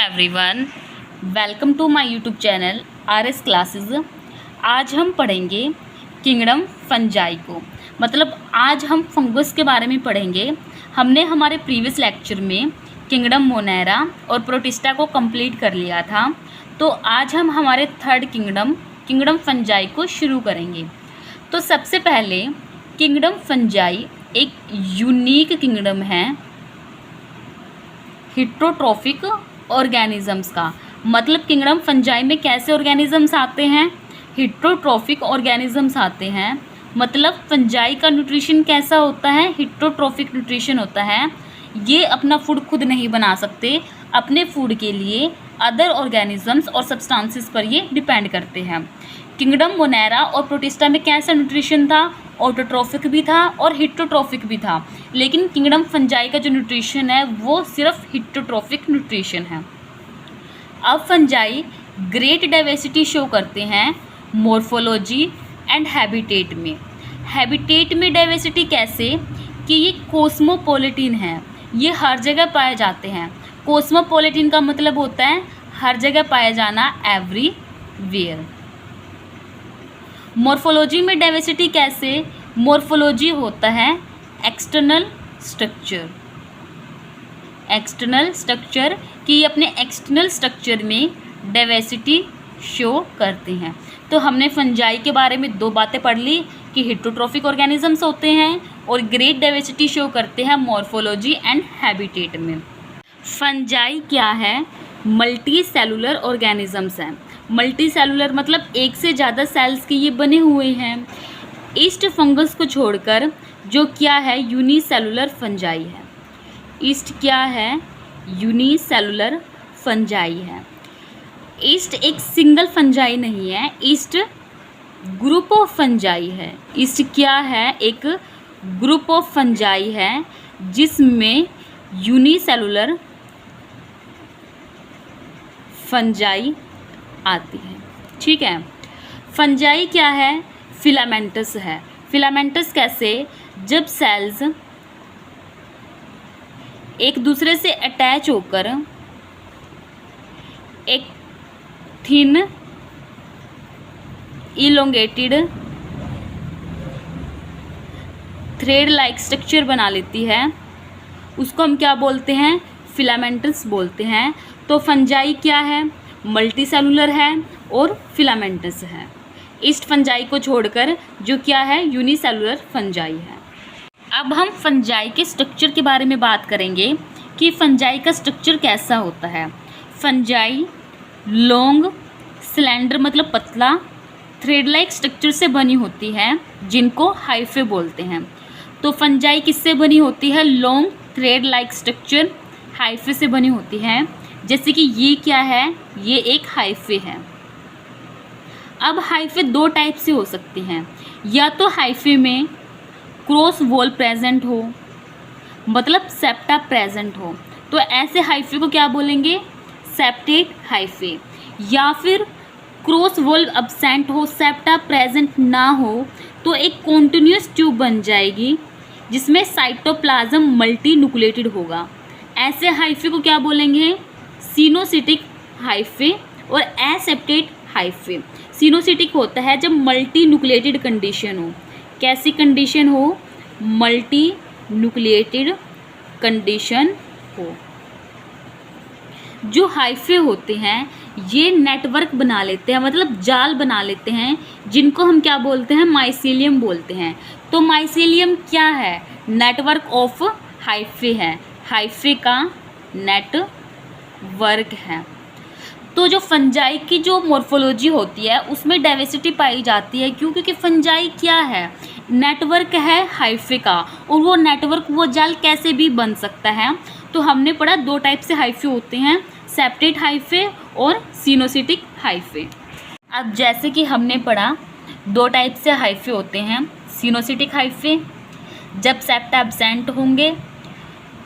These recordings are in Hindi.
Everyone, welcome to my YouTube channel RS classes. आज हम पढ़ेंगे किंगडम फंजाई को, मतलब आज हम फंगस के बारे में पढ़ेंगे। हमने हमारे प्रीवियस लेक्चर में किंगडम मोनेरा और प्रोटिस्टा को कंप्लीट कर लिया था, तो आज हम हमारे थर्ड किंगडम फंजाई को शुरू करेंगे। तो सबसे पहले किंगडम फंजाई एक यूनिक किंगडम है हेटेरोट्रॉफिक ऑर्गेनिजम्स का। मतलब किंगडम फंजाई में कैसे ऑर्गेनिजम्स आते हैं? हेटेरोट्रॉफिक ऑर्गेनिजम्स आते हैं। मतलब फंजाई का न्यूट्रिशन कैसा होता है? हेटेरोट्रॉफिक न्यूट्रिशन होता है। ये अपना फूड खुद नहीं बना सकते, अपने फूड के लिए अदर ऑर्गेनिजम्स और सब्सटेंसेस पर ये डिपेंड करते हैं। किंगडम मोनेरा और प्रोटिस्टा में कैसा न्यूट्रिशन था? ऑटोट्रॉफिक भी था और हेटेरोट्रॉफिक भी था, लेकिन किंगडम फंजाई का जो न्यूट्रिशन है वो सिर्फ हेटेरोट्रॉफिक न्यूट्रिशन है। अब फंजाई ग्रेट डाइवर्सिटी शो करते हैं मॉर्फोलॉजी एंड हैबिटेट में। हैबिटेट में डाइवर्सिटी कैसे कि ये कॉस्मोपॉलिटन है, ये हर जगह पाए जाते हैं। कॉस्मोपॉलिटन का मतलब होता है हर जगह पाया जाना, एवरीवेयर। मॉर्फोलॉजी में डाइवर्सिटी कैसे? मॉर्फोलॉजी होता है एक्सटर्नल स्ट्रक्चर कि ये अपने एक्सटर्नल स्ट्रक्चर में डाइवर्सिटी शो करते हैं। तो हमने फंजाई के बारे में दो बातें पढ़ ली कि हेटेरोट्रॉफिक ऑर्गेनिजम्स होते हैं और ग्रेट डाइवर्सिटी शो करते हैं मॉर्फोलॉजी एंड हैबिटेट में। फंजाई क्या है? मल्टी सेलुलर ऑर्गेनिजम्स हैं। मल्टी सेलुलर मतलब एक से ज़्यादा सेल्स के ये बने हुए हैं। ईस्ट फंगस को छोड़कर जो क्या है, यूनिसेलुलर फंजाई है। ईस्ट क्या है? यूनिसेलुलर फंजाई है। ईस्ट एक सिंगल फंजाई नहीं है, ईस्ट ग्रुप ऑफ फंजाई है। ईस्ट क्या है? एक ग्रुप ऑफ फंजाई है जिसमें यूनिसेलुलर फंजाई आती है। ठीक है। फंजाई क्या है? फिलामेंटस है। फिलामेंटस कैसे? जब सेल्स एक दूसरे से अटैच होकर एक thin elongated thread like structure बना लेती है, उसको हम क्या बोलते हैं? फिलामेंटस बोलते हैं। तो फंजाई क्या है? मल्टी सेलुलर है और फिलामेंटस है। ईस्ट फंजाई को छोड़कर जो क्या है, यूनिसेलुलर फंजाई है। अब हम फंजाई के स्ट्रक्चर के बारे में बात करेंगे कि फंजाई का स्ट्रक्चर कैसा होता है। फंजाई लॉन्ग सिलेंडर मतलब पतला थ्रेड लाइक स्ट्रक्चर से बनी होती है जिनको हाइफे बोलते हैं। तो फंजाई किससे बनी होती है? Long thread like structure hyphae से बनी होती है। जैसे कि ये क्या है? ये एक हाइफे है। अब हाइफे दो टाइप से हो सकते हैं, या तो हाइफे में क्रॉस वॉल प्रेजेंट हो, मतलब सेप्टा प्रेजेंट हो, तो ऐसे हाइफे को क्या बोलेंगे? Septate hyphae. या फिर क्रॉस वॉल अब्सेंट हो, सेप्टा प्रेजेंट ना हो, तो एक कॉन्टिन्यूस ट्यूब बन जाएगी जिसमें साइटोप्लाज्म मल्टी न्यूक्लिएटेड होगा। ऐसे हाइफे को क्या बोलेंगे? सिनोसिटिक हाइफे और एसेप्टेट हाइफे। सिनोसिटिक होता है जब मल्टी न्यूक्लिएटेड कंडीशन हो। कैसी कंडीशन हो? मल्टी न्यूक्लिएटेड कंडीशन हो। जो हाइफे होते हैं ये नेटवर्क बना लेते हैं, मतलब जाल बना लेते हैं, जिनको हम क्या बोलते हैं? माइसीलियम बोलते हैं। तो माइसीलियम क्या है? नेटवर्क ऑफ हाइफे है, हाइफे का नेटवर्क है। तो जो फंजाई की जो मॉर्फोलॉजी होती है उसमें डाइवर्सिटी पाई जाती है। क्यों? क्योंकि फंजाई क्या है? नेटवर्क है हाइफे का, और वो नेटवर्क, वो जाल कैसे भी बन सकता है। तो हमने पढ़ा दो टाइप से हाइफे होते हैं, सेप्टेट हाइफे और सिनोसिटिक हाइफे। अब जैसे कि हमने पढ़ा दो टाइप से हाइफे होते हैं। सिनोसिटिक हाइफे जब सेप्टा एब्सेंट होंगे,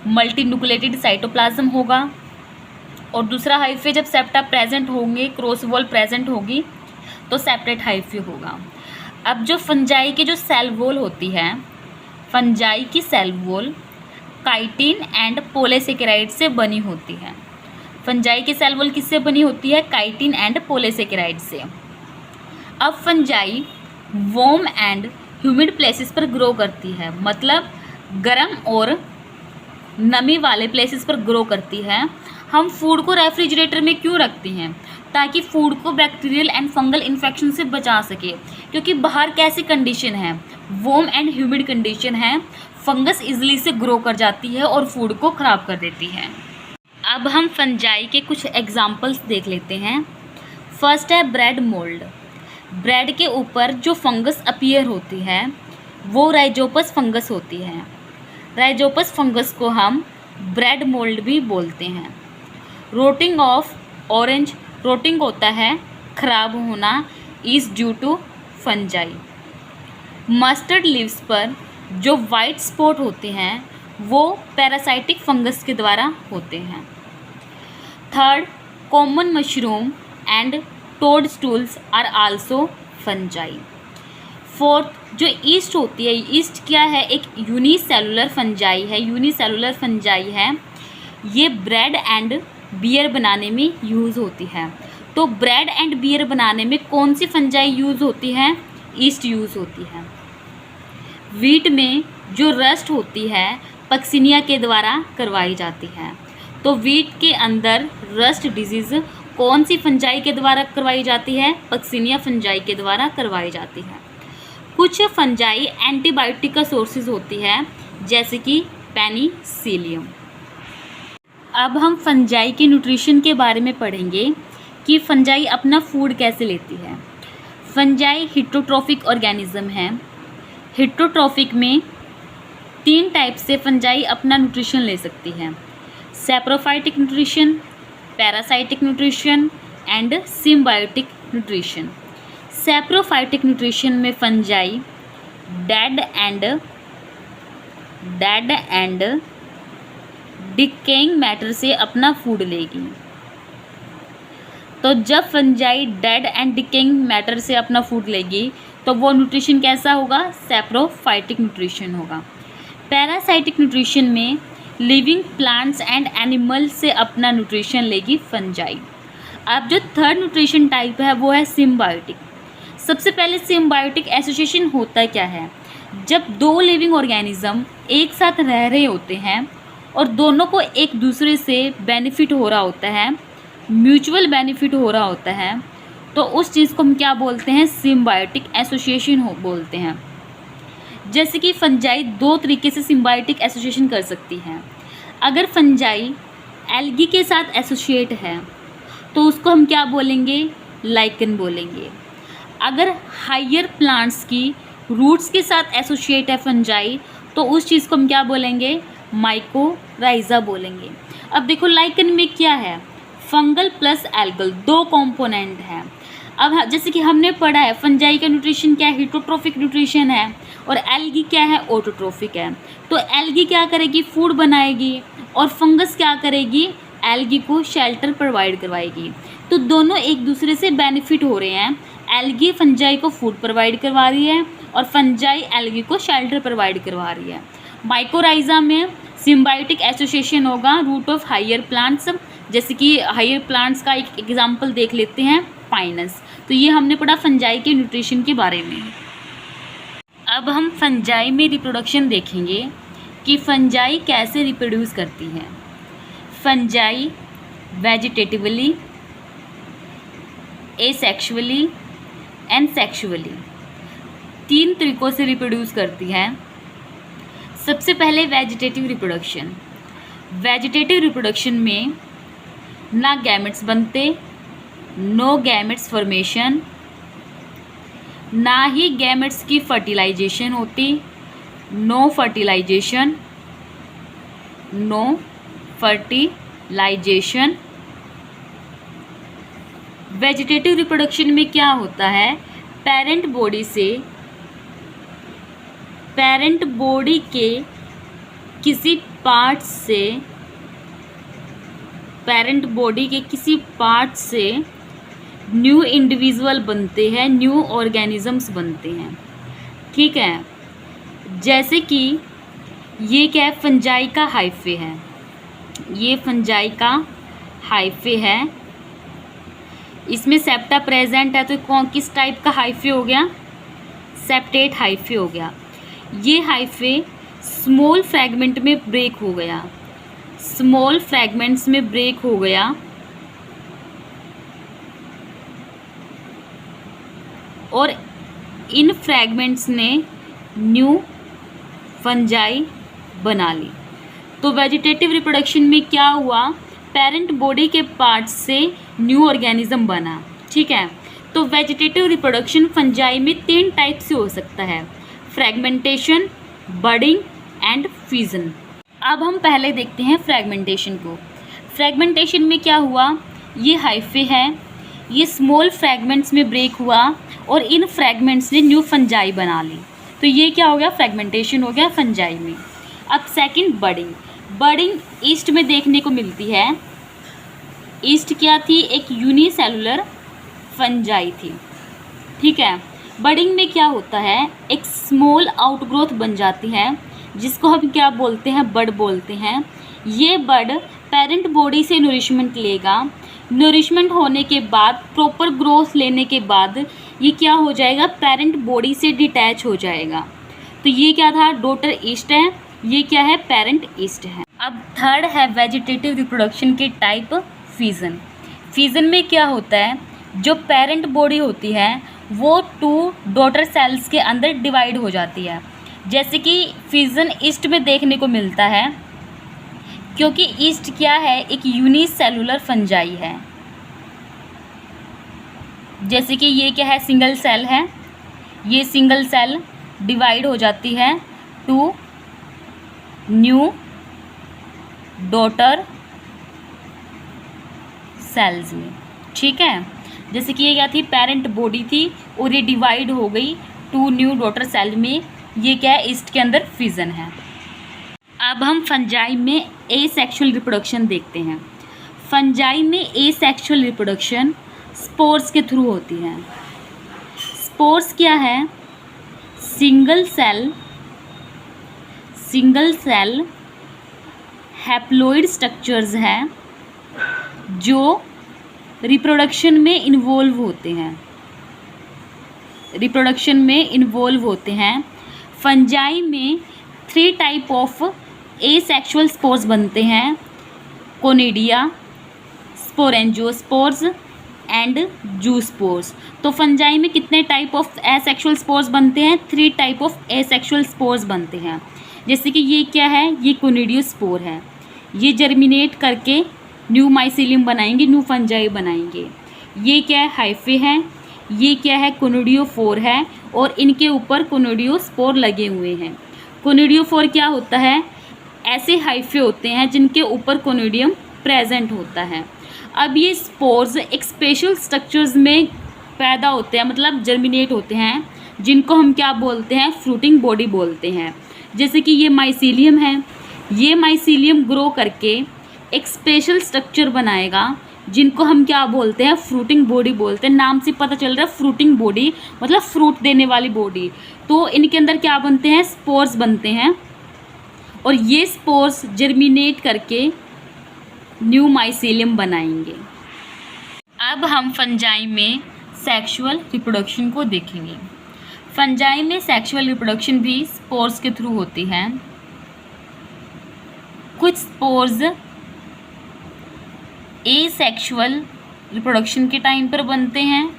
मल्टी न्यूक्लिएटेड साइटोप्लाज्म होगा, और दूसरा हाइफे जब सेप्टा प्रेजेंट होंगे, क्रॉस वॉल प्रेजेंट होगी, तो सेप्टेट हाइफे होगा। अब जो फंजाई की जो सेल वॉल होती है, फंजाई की cell wall chitin and polysaccharide से बनी होती है। फंजाई की सेल वॉल किससे बनी होती है? काइटिन एंड पॉलीसेकेराइड से। अब fungi warm and humid places पर ग्रो करती है, मतलब गर्म और नमी वाले प्लेसेस पर ग्रो करती है। हम फूड को रेफ्रिजरेटर में क्यों रखते हैं? ताकि फूड को बैक्टीरियल एंड फंगल इन्फेक्शन से बचा सके, क्योंकि बाहर कैसी कंडीशन है? वार्म एंड ह्यूमिड कंडीशन है। फंगस इजीली से ग्रो कर जाती है और फूड को ख़राब कर देती है। अब हम फंजाई के कुछ एग्जाम्पल्स देख लेते हैं। फर्स्ट है ब्रेड मोल्ड। ब्रेड के ऊपर जो फंगस अपीयर होती है वो राइजोपस फंगस होती है। राइजोपस फंगस को हम ब्रेड मोल्ड भी बोलते हैं। रोटिंग ऑफ ऑरेंज, रोटिंग होता है खराब होना, is due to fungi. Mustard leaves पर जो वाइट स्पॉट होते हैं वो पैरासाइटिक फंगस के द्वारा होते हैं। Third, common mushroom and toad stools are also fungi. Fourth, जो ईस्ट होती है, ईस्ट क्या है? एक यूनिसेलुलर फंजाई है। यूनिसेलुलर फंजाई है, ये ब्रेड एंड बियर बनाने में यूज़ होती है। तो ब्रेड एंड बियर बनाने में कौन सी फंजाई यूज़ होती है? ईस्ट यूज़ होती है। वीट में जो रस्ट होती है पक्सिनिया के द्वारा करवाई जाती है। तो वीट के अंदर रस्ट डिजीज़ कौन सी फंजाई के द्वारा करवाई जाती है? पक्सिनिया फंजाई के द्वारा करवाई जाती है। कुछ फंजाई एंटीबायोटिक का सोर्सेज होती है, जैसे कि पेनिसिलियम। अब हम फंजाई के न्यूट्रिशन के बारे में पढ़ेंगे कि फंजाई अपना फूड कैसे लेती है। फंजाई हिट्रोट्रोफिक ऑर्गेनिज्म है। हिट्रोट्रोफिक में 3 टाइप से फंजाई अपना न्यूट्रिशन ले सकती है: saprophytic nutrition, parasitic nutrition and symbiotic nutrition. Saprophytic nutrition में fungi dead and decaying matter से अपना फूड लेगी। तो जब fungi dead and decaying matter से अपना फूड लेगी तो वो न्यूट्रिशन कैसा होगा? सैप्रोफाइटिक न्यूट्रिशन होगा। पैरासाइटिक न्यूट्रिशन में लिविंग प्लांट्स एंड एनिमल से अपना न्यूट्रिशन लेगी फंजाई। अब जो थर्ड न्यूट्रिशन टाइप है वो है सिम्बायोटिक। सबसे पहले सिम्बायोटिक एसोसिएशन होता क्या है? जब 2 लिविंग ऑर्गेनिज्म एक साथ रह रहे होते हैं और दोनों को एक दूसरे से बेनिफिट हो रहा होता है, म्यूचुअल बेनिफिट हो रहा होता है, तो उस चीज़ को हम क्या बोलते हैं? सिम्बायोटिक एसोसिएशन बोलते हैं। जैसे कि फंजाई 2 तरीके से सिम्बायोटिक एसोसिएशन कर सकती है। अगर फंजाई एल्गी के साथ एसोसिएट है तो उसको हम क्या बोलेंगे? लाइकन बोलेंगे। अगर हायर प्लांट्स की रूट्स के साथ एसोसिएट है फंजाई तो उस चीज़ को हम क्या बोलेंगे? माइकोराइजा बोलेंगे। अब देखो लाइकन में क्या है? फंगल प्लस एल्गल 2 कंपोनेंट है। अब जैसे कि हमने पढ़ा है फंजाई का न्यूट्रिशन क्या है? हिट्रोट्रोफिक न्यूट्रिशन है और एल्गी क्या है? ऑटोट्रोफिक है। तो एल्गी क्या करेगी? फूड बनाएगी और फंगस क्या करेगी? एल्गी को शेल्टर प्रोवाइड करवाएगी। तो दोनों एक दूसरे से बेनिफिट हो रहे हैं। एल्गी फंजाई को फूड प्रोवाइड करवा रही है और फंजाई एल्गी को शेल्टर प्रोवाइड करवा रही है। माइकोराइजा में सिम्बायोटिक एसोसिएशन होगा रूट ऑफ हायर प्लांट्स। जैसे कि हायर प्लांट्स का एक एग्जाम्पल देख लेते हैं, पाइनस। तो ये हमने पढ़ा फंजाई के न्यूट्रिशन के बारे में। अब हम फंजाई में रिप्रोडक्शन देखेंगे कि फंजाई कैसे रिप्रोड्यूस करती है। Fungi vegetatively, asexually and sexually 3 तरीक़ों से रिप्रोड्यूस करती है। सबसे पहले वेजिटेटिव रिप्रोडक्शन। वेजिटेटिव रिप्रोडक्शन में ना गैमेट्स बनते, नो गैमेट्स फॉर्मेशन, ना ही गैमेट्स की फर्टिलाइजेशन होती, नो फर्टिलाइजेशन। वेजिटेटिव रिप्रोडक्शन में क्या होता है? पेरेंट बॉडी के किसी पार्ट से न्यू इंडिविजुअल बनते हैं, न्यू ऑर्गेनिजम्स बनते हैं। ठीक है, जैसे कि ये क्या है? फंजाई का हाइफे है। ये फंजाई का हाइफे है, इसमें सेप्टा प्रेजेंट है, तो कौन किस टाइप का हाइफे हो गया? सेप्टेट हाइफे हो गया। ये हाइफे स्मॉल फ्रैगमेंट में ब्रेक हो गया, स्मॉल फ्रैगमेंट्स में ब्रेक हो गया और इन फ्रैगमेंट्स ने न्यू फंजाई बना ली। तो वेजिटेटिव रिप्रोडक्शन में क्या हुआ? पेरेंट बॉडी के पार्ट से न्यू ऑर्गेनिज्म बना। ठीक है, तो वेजिटेटिव रिप्रोडक्शन फंजाई में 3 टाइप से हो सकता है, फ्रैगमेंटेशन, बडिंग एंड फ्यूजन। अब हम पहले देखते हैं फ्रैगमेंटेशन को। फ्रैगमेंटेशन में क्या हुआ? ये हाइफे है, ये स्मॉल फ्रैगमेंट्स में ब्रेक हुआ और इन फ्रैगमेंट्स ने न्यू फंजाई बना ली। तो ये क्या हो गया? फ्रैगमेंटेशन हो गया फंजाई में। अब सेकंड बडिंग। बडिंग ईस्ट में देखने को मिलती है। ईस्ट क्या थी? एक यूनिसेलुलर फंजाई थी। ठीक है, बडिंग में क्या होता है? एक स्मॉल आउटग्रोथ बन जाती है जिसको हम क्या बोलते हैं? बड बोलते हैं। ये बड पेरेंट बॉडी से नरिशमेंट लेगा, नरिशमेंट होने के बाद, प्रॉपर ग्रोथ लेने के बाद ये क्या हो जाएगा? पेरेंट बॉडी से डिटैच हो जाएगा। तो ये क्या था? डॉटर ईस्ट है, ये क्या है? पेरेंट ईस्ट है। अब थर्ड है वेजिटेटिव रिप्रोडक्शन के टाइप, फ्यूजन। फ्यूजन में क्या होता है? जो पेरेंट बॉडी होती है वो 2 डॉटर सेल्स के अंदर डिवाइड हो जाती है। जैसे कि फ्यूजन ईस्ट में देखने को मिलता है, क्योंकि ईस्ट क्या है? एक यूनिसेलुलर फंजाई है। जैसे कि ये क्या है? सिंगल सेल है, ये सिंगल सेल डिवाइड हो जाती है 2 न्यू डॉटर सेल्स में। ठीक है, जैसे कि ये क्या थी? पेरेंट बॉडी थी और ये डिवाइड हो गई 2 न्यू डॉटर सेल में। ये क्या है? ईस्ट के अंदर फ्यूजन है। अब हम फंजाई में एसेक्सुअल रिप्रोडक्शन देखते हैं। फंजाई में एसेक्सुअल रिप्रोडक्शन स्पोर्स के थ्रू होती है। स्पोर्स क्या है? सिंगल सेल हैप्लॉइड स्ट्रक्चर्स हैं जो रिप्रोडक्शन में इन्वॉल्व होते हैं। फंजाई में 3 टाइप ऑफ एसेक्सुअल स्पोर्स बनते हैं, कोनिडिया, स्पोरेंजियोस्पोर्स एंड जूस्पोर्स। तो फंजाई में कितने टाइप ऑफ एसेक्सुअल स्पोर्स बनते हैं? 3 टाइप ऑफ एसेक्सुअल स्पोर्स बनते हैं। जैसे कि ये क्या है? ये कोनिडियोस्पोर है, ये जर्मिनेट करके न्यू माइसीलियम बनाएंगे, न्यू फंजाई बनाएंगे। ये क्या है? हाइफे है। ये क्या है? कोनिडियोफोर है और इनके ऊपर कोनिडियोस्पोर लगे हुए हैं। कोनिडियोफोर क्या होता है? ऐसे हाइफे होते हैं जिनके ऊपर कोनिडियम प्रेजेंट होता है। अब ये स्पोर्स एक स्पेशल स्ट्रक्चर्स में पैदा होते हैं, मतलब जर्मिनेट होते हैं, जिनको हम क्या बोलते हैं? फ्रूटिंग बॉडी बोलते हैं। जैसे कि ये माइसीलियम है, ये माइसीलियम ग्रो करके एक स्पेशल स्ट्रक्चर बनाएगा जिनको हम क्या बोलते हैं? फ्रूटिंग बॉडी बोलते हैं। नाम से पता चल रहा है फ्रूटिंग बॉडी मतलब फ्रूट देने वाली बॉडी। तो इनके अंदर क्या बनते हैं? स्पोर्स बनते हैं और ये स्पोर्स जर्मिनेट करके न्यू माइसीलियम बनाएंगे। अब हम फंजाई में सेक्सुअल रिप्रोडक्शन को देखेंगे। फंजाई में सेक्सुअल रिप्रोडक्शन भी स्पोर्स के थ्रू होती है। कुछ स्पोर्स एसेक्सुअल रिप्रोडक्शन के टाइम पर बनते हैं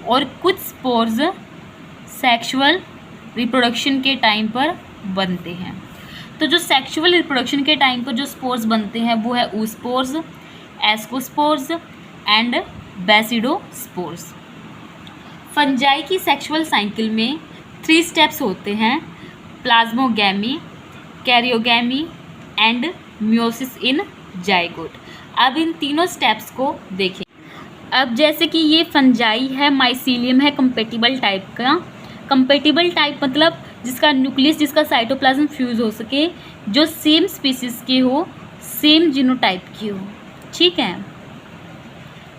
और कुछ स्पोर्स सेक्सुअल रिप्रोडक्शन के टाइम पर बनते हैं। तो जो सेक्सुअल रिप्रोडक्शन के टाइम पर जो स्पोर्स बनते हैं वो है oospores, एस्कोस्पोर्स एंड बेसिडोस्पोर्स। फंजाई की सेक्सुअल साइकिल में 3 स्टेप्स होते हैं, plasmogamy, karyogamy and meiosis in zygote. अब इन तीनों स्टेप्स को देखें। अब जैसे कि ये फंजाई है, माइसीलियम है कंपेटिबल टाइप का। कंपेटिबल टाइप मतलब जिसका न्यूक्लियस, जिसका साइटोप्लाज्म फ्यूज हो सके, जो सेम स्पीसीज के हो, सेम जीनोटाइप की हो। ठीक है,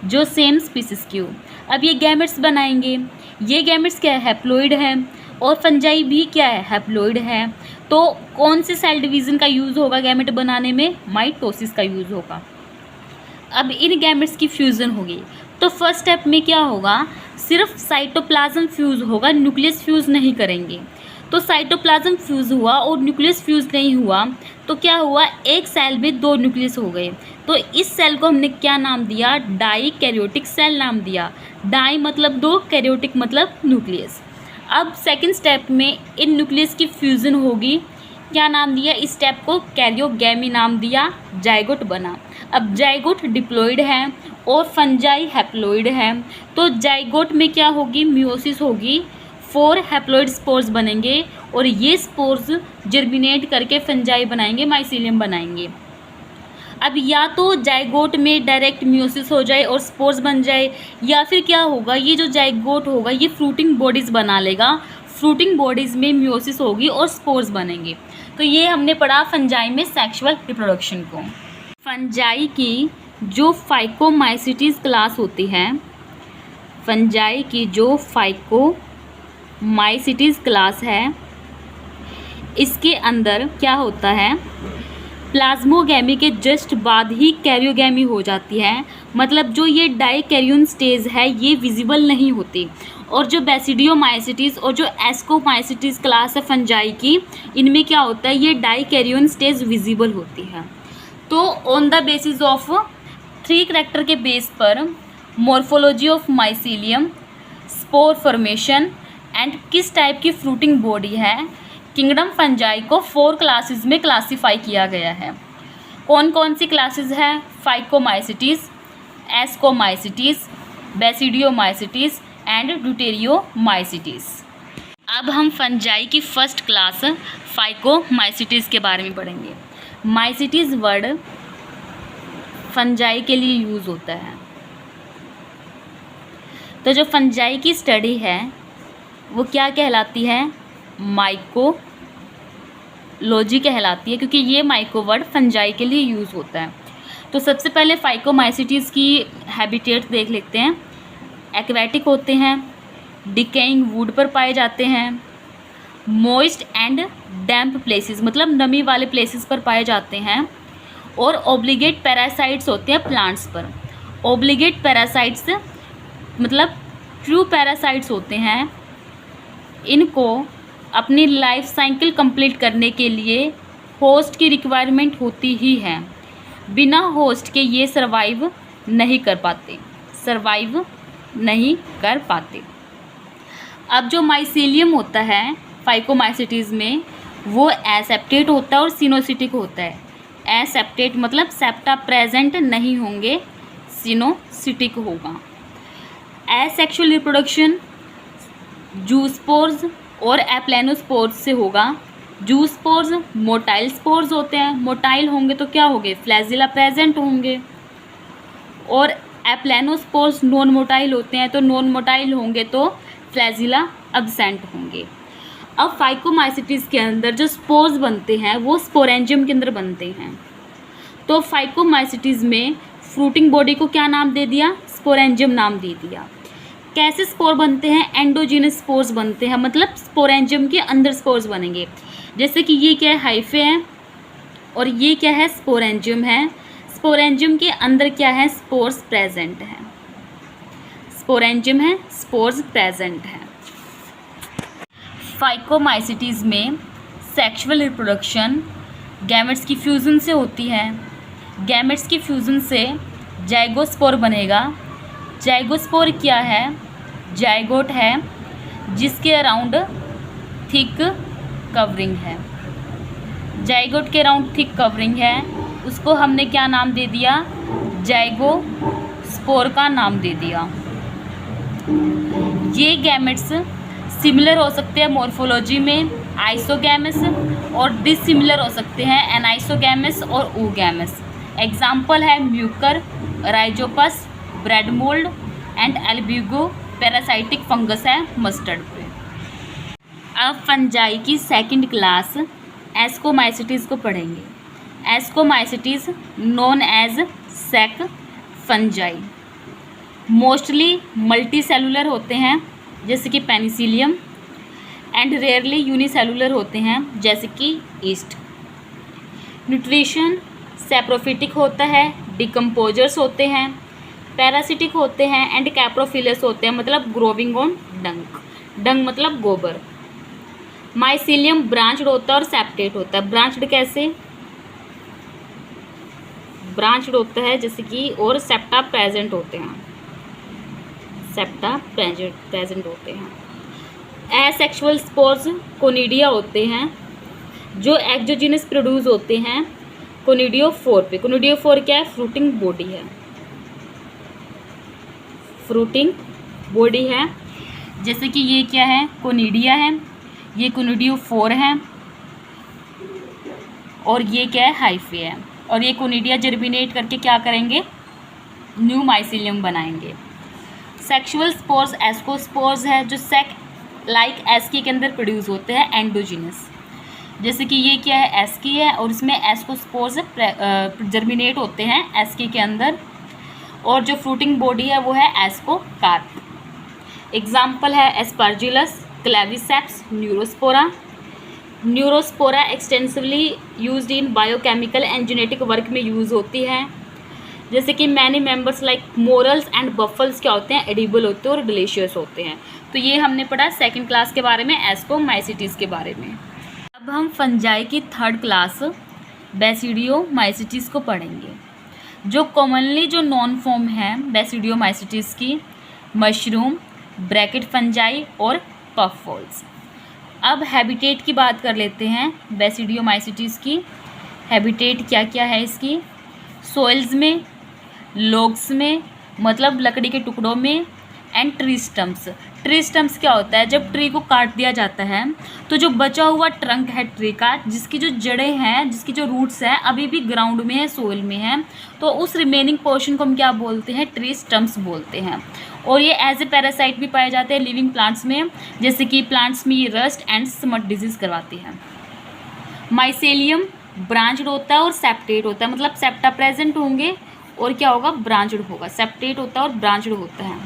जो सेम स्पीसीज की हो। अब ये गैमेट्स बनाएंगे। ये गैमेट्स क्या है? हैप्लॉइड है और फंजाई भी क्या है? हैप्लॉइड है। तो कौन से सेल डिवीज़न का यूज़ होगा गैमेट बनाने में? माइटोसिस का यूज़ होगा। अब इन गैमेट्स की फ्यूज़न होगी। तो फर्स्ट स्टेप में क्या होगा, सिर्फ साइटोप्लाज्म फ्यूज़ होगा, न्यूक्लियस फ्यूज़ नहीं करेंगे। तो साइटोप्लाज्म फ्यूज़ हुआ और न्यूक्लियस फ्यूज़ नहीं हुआ, तो क्या हुआ, एक सेल में 2 न्यूक्लियस हो गए। तो इस सेल को हमने क्या नाम दिया, डाई कैरियोटिक सेल नाम दिया। डाई मतलब 2, कैरियोटिक मतलब न्यूक्लियस। अब सेकंड स्टेप में इन न्यूक्लियस की फ्यूज़न होगी, क्या नाम दिया, इस स्टेप को कैरियोगैमी नाम दिया, जाइगोट बना। अब जाइगोट डिप्लॉइड है और फंजाई हैप्लॉइड है। तो जाइगोट में क्या होगी, मियोसिस होगी, 4 हैप्लॉइड स्पोर्स बनेंगे और ये स्पोर्स जर्मिनेट करके फंजाई बनाएंगे, माइसीलियम बनाएंगे। अब या तो जाइगोट में डायरेक्ट मियोसिस हो जाए और स्पोर्स बन जाए, या फिर क्या होगा, ये जो जाइगोट होगा ये फ्रूटिंग बॉडीज़ बना लेगा, फ्रूटिंग बॉडीज़ में मियोसिस होगी और स्पोर्स बनेंगे। तो ये हमने पढ़ा फंजाई में सेक्सुअल रिप्रोडक्शन को। फंजाई की जो फाइकोमाइसिटीज़ क्लास होती है, फंजाई की जो फाइकोमाइसिटीज़ क्लास है, इसके अंदर क्या होता है, प्लाज्मोगैमी के जस्ट बाद ही कैरियोगैमी हो जाती है। मतलब जो ये डाइकैरियोन स्टेज है ये विजिबल नहीं होती। और जो बेसिडियोमाइसिटीज़ और जो एस्कोमाइसिटीज़ क्लास है फंजाई की, इनमें क्या होता है, ये डाइकैरियोन स्टेज विजिबल होती है। तो on the basis of 3 character के बेस पर morphology of mycelium, spore formation and किस टाइप की फ्रूटिंग बॉडी है, किंगडम फंजाई को 4 क्लासेस में क्लासीफाई किया गया है। कौन कौन सी क्लासेस है, फाइकोमाइसिटीज़, एस्कोमाइसिटीज़, बेसिडियोमाइसिटीज़ एंड ड्यूटेरियोमाइसिटीज़। अब हम फंजाई की फर्स्ट क्लास फाइकोमाइसिटीज़ के बारे में पढ़ेंगे। माइसिटीज़ वर्ड फंजाई के लिए यूज़ होता है। तो जो फंजाई की स्टडी है वो क्या कहलाती है, माइकोलॉजी कहलाती है, क्योंकि ये माइको वर्ड फंजाई के लिए यूज़ होता है। तो सबसे पहले फाइकोमाइसिटीज़ की हैबिटेट देख लेते हैं। एक्वेटिक होते हैं, डिकेइंग वुड पर पाए जाते हैं, मॉइस्ट एंड डैम्प प्लेसेस मतलब नमी वाले प्लेसेस पर पाए जाते हैं, और ऑब्लिगेट पैरासाइट्स होते हैं प्लांट्स पर। ऑब्लिगेट पैरासाइट्स मतलब ट्रू पैरासाइट्स होते हैं। इनको अपनी लाइफ साइकिल कंप्लीट करने के लिए होस्ट की रिक्वायरमेंट होती ही है। बिना होस्ट के ये सर्वाइव नहीं कर पाते। अब जो माइसीलियम होता है फाइकोमाइसिटीज़ में, वो एसेप्टेट होता है और सिनोसिटिक होता है। एसेप्टेट मतलब सेप्टा प्रेजेंट नहीं होंगे, सिनोसिटिक होगा। एसेक्सुअल रिप्रोडक्शन जूस्पोर्स और एप्लेनोस्पोर्स से होगा। जूस्पोर्स मोटाइल स्पोर्स होते हैं, मोटाइल होंगे तो क्या होंगे, फ्लैजिला प्रेजेंट होंगे, और एप्लेनोस्पोर्स नॉन मोटाइल होते हैं, तो नॉन मोटाइल होंगे तो फ्लैजिला एब्सेंट होंगे। अब फाइकोमाइसिटीज़ के अंदर जो स्पोर्स बनते हैं वो स्पोरेंजियम के अंदर बनते हैं। तो फाइकोमाइसिटीज़ में फ्रूटिंग बॉडी को क्या नाम दे दिया, स्पोरेंजियम नाम दे दिया। कैसे स्पोर बनते हैं, एंडोजीनस स्पोर्स बनते हैं, मतलब स्पोरेंजियम के अंदर स्पोर्स बनेंगे। जैसे कि ये क्या है, हाइफे है, और ये क्या है, स्पोरेंजियम है। स्पोरेंजियम के अंदर क्या है, स्पोर्स प्रेजेंट है। स्पोरेंजियम है, स्पोर्स प्रेजेंट है। फाइकोमाइसिटीज़ में सेक्सुअल रिप्रोडक्शन गैमेट्स की फ्यूज़न से होती है। गैमेट्स की फ्यूज़न से जाइगोस्पोर बनेगा। जाइगोस्पोर क्या है, जाइगोट है जिसके अराउंड थिक कवरिंग है। जाइगोट के अराउंड थिक कवरिंग है, उसको हमने क्या नाम दे दिया, जाइगोस्पोर का नाम दे दिया। ये गैमेट्स सिमिलर हो सकते हैं मॉर्फोलॉजी में, आइसोगैमस, और डिसिमिलर हो सकते हैं एनाइसोगैमस और oogamous। एग्जाम्पल है Mucor, Rhizopus, bread mould and Albugo parasitic fungus है मस्टर्ड पे। अब फंजाई की सेकंड क्लास एस्कोमाइसिटीज़ को पढ़ेंगे। एस्कोमाइसिटीज़ नोन एज सेक फंजाई मोस्टली मल्टी सेलुलर होते हैं जैसे कि पेनिसिलियम, एंड रेयरली यूनिसेलुलर होते हैं जैसे कि ईस्ट। न्यूट्रिशन सैप्रोफिटिक होता है, डिकम्पोजर्स होते हैं, पैरासिटिक होते हैं एंड कैप्रोफिलस होते हैं, मतलब ग्रोविंग ऑन डंक, डंग मतलब गोबर। माइसीलियम ब्रांच्ड होता है और सेप्टेट होता है। ब्रांच्ड कैसे? ब्रांच्ड होता है जैसे कि, और सेप्टा प्रेजेंट होते हैं, सेप्टा प्रेजेंट होते हैं। एसेक्सुअल स्पोर्स कोनिडिया होते हैं जो एक्सोजिनस प्रोड्यूस होते हैं कोनिडियोफोर पे। कोनिडियोफोर क्या है? फ्रूटिंग बॉडी है, फ्रूटिंग बॉडी है। जैसे कि ये क्या है? कोनिडिया है, ये कोनिडियोफोर है, और ये क्या है? हाइफे है। और ये कोनिडिया जर्मिनेट करके क्या करेंगे? न्यू माइसीलियम बनाएंगे। सेक्सुअल स्पोर्स एस्कोस्पोर्स है जो सेक लाइक एस्की के अंदर प्रोड्यूस होते हैं एंडोजिनस। जैसे कि ये क्या है? एस्की है, और इसमें एस्कोस्पोर्स जर्मिनेट होते हैं एस्की के अंदर, और जो फ्रूटिंग बॉडी है वो है एस्कोकार्प। एग्जाम्पल है Aspergillus, Claviceps, Neurospora. Neurospora extensively used in biochemical and genetic work में यूज़ होती है। जैसे कि many members like morels and truffles क्या होते हैं? एडिबल होते हैं और डिलीशियस होते हैं। तो ये हमने पढ़ा सेकंड क्लास के बारे में, एस्कोमाइसिटीज के बारे में। अब हम फंजाई की थर्ड क्लास बेसिडियोमाइसिटीज को पढ़ेंगे, जो कॉमनली जो नॉन फॉर्म है बेसिडियोमाइसिटीज की, मशरूम, ब्रैकेट फंजाई और पफबॉल्स। अब हैबिटेट की बात कर लेते हैं बेसिडियोमाइसिटीज की। हैबिटेट क्या क्या है इसकी? सोइल्स में, लॉग्स में मतलब लकड़ी के टुकड़ों में, and tree stumps. Tree stumps क्या होता है? जब ट्री को काट दिया जाता है तो जो बचा हुआ ट्रंक है ट्री का, जिसकी जो जड़ें हैं, जिसकी जो रूट्स हैं अभी भी ग्राउंड में है, सोइल में है, तो उस रिमेनिंग पोर्शन को हम क्या बोलते हैं? ट्री स्टम्प्स बोलते हैं। और ये एज ए पैरासाइट भी पाए जाते हैं लिविंग प्लांट्स में, जैसे कि प्लांट्स में ये रस्ट एंड स्मट डिजीज करवाती है। माइसेलियम ब्रांच्ड होता है और सेप्टेट होता है, मतलब सेप्टा प्रेजेंट होंगे और क्या होगा? ब्रांच्ड होगा। सेप्टेट होता है और ब्रांच्ड होता है,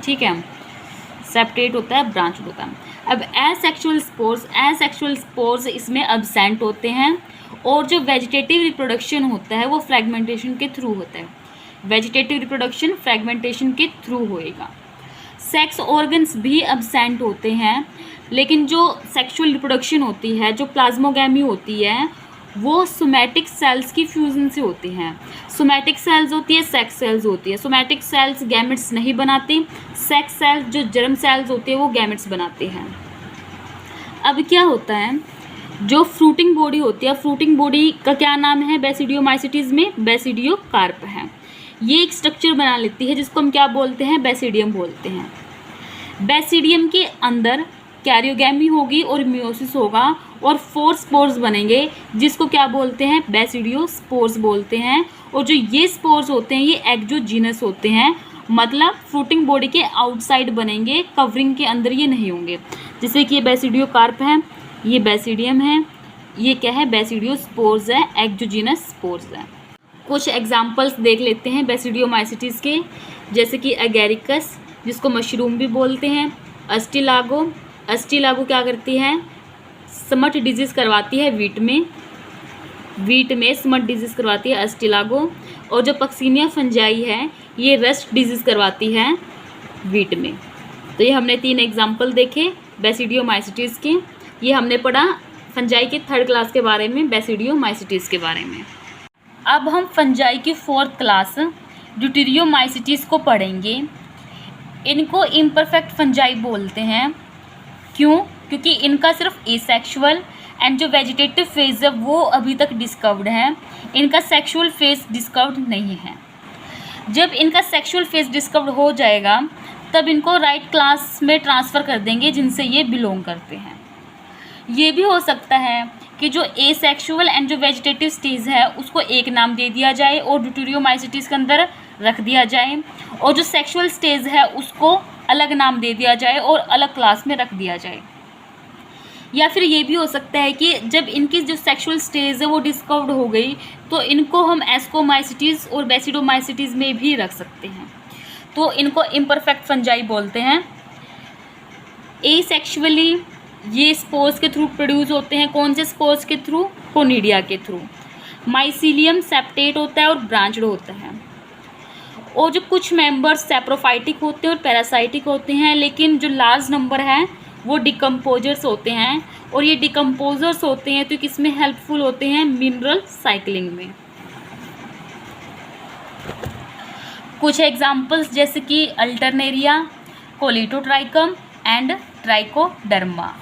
ठीक है, सेप्टेट होता है, ब्रांच्ड होता है। अब एसेक्सुअल स्पोर्स इसमें अब्सेंट होते हैं, और जो वेजिटेटिव रिप्रोडक्शन होता है वो फ्रेगमेंटेशन के थ्रू होता है। वेजिटेटिव रिप्रोडक्शन फ्रेगमेंटेशन के थ्रू होएगा। सेक्स ऑर्गन्स भी अब्सेंट होते हैं, लेकिन जो सेक्सुअल रिप्रोडक्शन होती है, जो प्लाज्मोगैमी होती है, वो सोमैटिक सेल्स की फ्यूजन से होती हैं। सोमैटिक सेल्स होती है, सेक्स सेल्स होती है। सोमैटिक सेल्स गैमेट्स नहीं बनाती, सेक्स सेल्स जो जर्म सेल्स होती है वो गैमेट्स बनाते हैं। अब क्या होता है? जो फ्रूटिंग बॉडी होती है, फ्रूटिंग बॉडी का क्या नाम है बेसिडियोमाइसिटीज में? बेसिडियोकार्प है। ये एक स्ट्रक्चर बना लेती है जिसको हम क्या बोलते हैं? बेसिडियम बोलते हैं। बेसिडियम के अंदर कैरियोगैमी होगी और मियोसिस होगा, और 4 स्पोर्स बनेंगे जिसको क्या बोलते हैं? बेसिडियोस्पोर्स बोलते हैं। और जो ये स्पोर्स होते हैं ये एक्सोजीनस होते हैं, मतलब फ्रूटिंग बॉडी के आउटसाइड बनेंगे, कवरिंग के अंदर ये नहीं होंगे। जैसे कि ये बेसिडियोकार्प है, ये बेसिडियम है, ये क्या है? बेसिडियोस्पोर्स है, एक्सोजीनस स्पोर्स है। कुछ एग्जाम्पल्स देख लेते हैं बेसिडियोमाइसिटीज के, जैसे कि एगेरिकस जिसको मशरूम भी बोलते हैं, अस्टिलागो। अस्टिलागो क्या करती है? स्मट डिजीज़ करवाती है वीट में स्मट डिजीज़ करवाती है अस्टिलागो। और जो पक्सिनिया फंजाई है ये रस्ट डिजीज़ करवाती है वीट में। तो ये हमने 3 एग्जाम्पल देखे बेसिडियोमाइसिटीज़ के। ये हमने पढ़ा फंजाई के थर्ड क्लास के बारे में, बेसिडियोमाइसिटीज़ के बारे में। अब हम फंजाई की 4th क्लास ड्यूटेरियोमाइसिटीज़ को पढ़ेंगे। इनको इम्परफेक्ट फंजाई बोलते हैं। क्यों? क्योंकि इनका सिर्फ एसेक्सुअल एंड जो वेजिटेटिव फेज है वो अभी तक डिस्कवर्ड है, इनका सेक्सुअल फेज डिस्कवर्ड नहीं है। जब इनका सेक्सुअल फेज डिस्कवर्ड हो जाएगा तब इनको राइट क्लास में ट्रांसफ़र कर देंगे जिनसे ये बिलोंग करते हैं। ये भी हो सकता है कि जो एसेक्सुअल एंड जो वेजिटेटिव स्टेज है उसको एक नाम दे दिया जाए और ड्यूटेरियोमाइसिटीज़ के अंदर रख दिया जाए, और जो सेक्सुअल स्टेज है उसको अलग नाम दे दिया जाए और अलग क्लास में रख दिया जाए। या फिर ये भी हो सकता है कि जब इनकी जो सेक्सुअल स्टेज है वो डिस्कवर्ड हो गई तो इनको हम एस्कोमाइसिटीज़ और बेसिडोमाइसिटीज़ में भी रख सकते हैं। तो इनको इम्परफेक्ट फंजाई बोलते हैं। एसेक्सुअली ये स्पोर्स के थ्रू प्रोड्यूस होते हैं। कौन से स्पोर्स के थ्रू? कोनिडिया के थ्रू। माइसीलियम सेप्टेट होता है और ब्रांच्ड होता है। और जो कुछ मेंबर्स सैप्रोफाइटिक होते हैं और पैरासाइटिक होते हैं, लेकिन जो लार्ज नंबर है वो डिकम्पोजर्स होते हैं। और ये डिकम्पोजर्स होते हैं तो किसमें हेल्पफुल होते हैं? मिनरल साइकिलिंग में। कुछ एग्जांपल्स जैसे कि अल्टरनेरिया, कोलिटोट्राइकम एंड ट्राइकोडर्मा।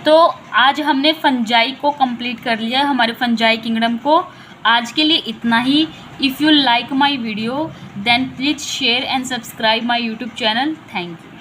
तो आज हमने फंजाई को कंप्लीट कर लिया, हमारे फंजाई किंगडम को। आज के लिए इतना ही। If you like my video then please share and subscribe my YouTube channel. Thank you.